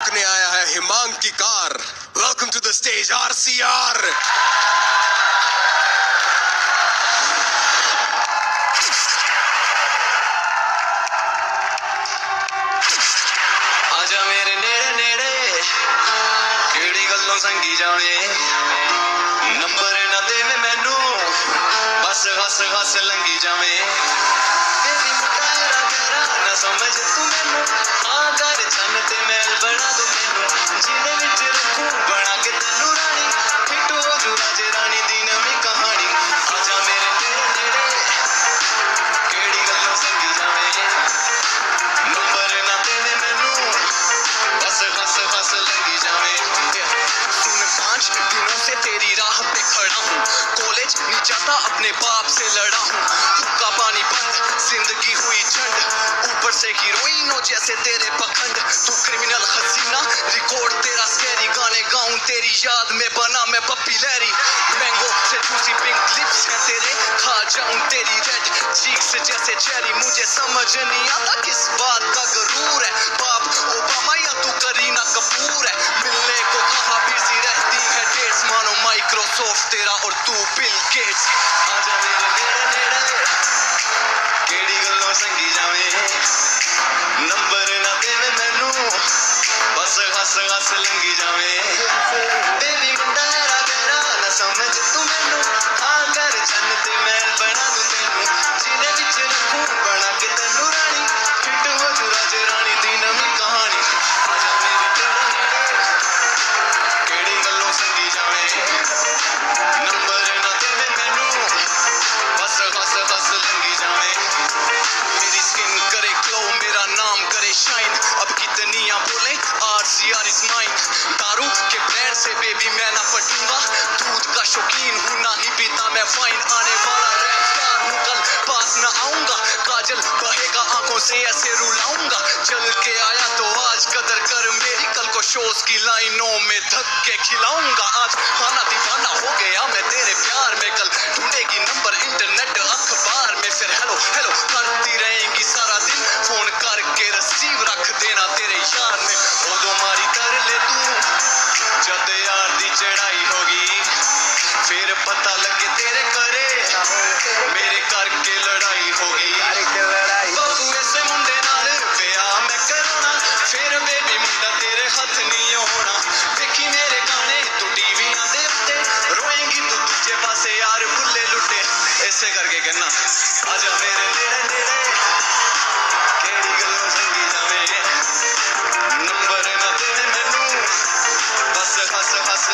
रोकने आया है हिमांग की car. Welcome to the stage RCR. आजा मेरे नेड़े नेड़े केड़ी गल्लों संगी जावे नंबर ना देवे मैनू बस हस हस लंगी जावे तेरी मुकारा मेरा ना समझ तू मैनू हाँ कर चन ते मैल बना दो मैनू जिने विच रखूं बना के तेनू रानी फिट हो जू राजे रानी दी नवी कहानी। आजा मेरे नेड़े नेड़े केड़ी गल्लों संगी जावे नंबर ना देवे मैनू बस हंस हंस लगी जावे। सुन 5 दिनों से तेरी राह पे खड़ा हूँ कॉलेज नहीं जाता अपने बाप से लड़ा हूँ हुक्का पानी बंद जिंदगी हुई झंड ऊपर से हीरोइनों जैसे तेरे पखंड तू क्रिमिनल हसीना रिकॉर्ड तेरा स्कैरी गाने गाऊं तेरी याद में बना मैं पप्पी लहरी मैंगो से जूसी पिंक लिप्स है तेरे खा जाऊं तेरी रेड चीक्स जैसे चेरी मुझे समझ नहीं आता किस बात का गरूर है बाप ओबामा या तू करीना कपूर है मिलने को कहा बिजी रहती है डेट्स मानो माइक्रोसॉफ्ट तेरा और तू बिल गेट्स। आजा मेरे नेड़े नेड़े केड़ी गल्लों संगी जावे नंबर ना देवे मैनू बस हस हस लंगी जावे बेबी मुंडा तेरा तेरा ना समझ तू मैनू हाँ कर चन ते मैल बना दूं तेनू जिने विच रखूं बना के तेनू रानी फिट हो जू राजे रानी दी नवी कहानी। आजा मेरे नेड़े नेड़े केड़ी गल्लों संगी जावे नंबर ना देवे मैनू बस हस हस लंगी जावे मेरी स्किन करे ग्लो मेरा नाम करे शाइन अब कितनियां बोले आरसीआर इज माइन दारू के ब्रांड से बेबी मैं ना पटूंगा दूध का शौकीन हूँ ना ही पीता मैं वाइन आने वाला रैप स्टार हूँ कल पास ना आऊंगा काजल बहेगा आंखों से ऐसे रुलाऊंगा चल के आया तो आज कदर कर मेरी कल को शोज की लाइनों में धक्के खिलाऊंगा आज खाना दीवाना हो गया मैं तेरे प्यार में कल ढूंढेगी नंबर इंटरनेट अखबार में फिर हेलो हेलो करती रहेंगी सारा दिन फोन करके रिसीव रख देना तेरे यार ने उदो मारी कर ले तू जद यार दी चढ़ाई होगी फिर पता लगे तेरे करे मेरे करके लड़ाई होगी बाबू ऐसे मुंडे नाल ब्याह मैं कराना फिर बेबी मुंडा तेरे हाथ नहीं होना देखी मेरे गाने तू टीवियां दे उत्ते रोएंगी तू दूजे पासे यार भुल्ले लुटे ऐसे करके कहना। आजा मेरे नेड़े नेड़े केड़ी गल्लों संगी जावे नंबर ना देवे मैनू बस हस हस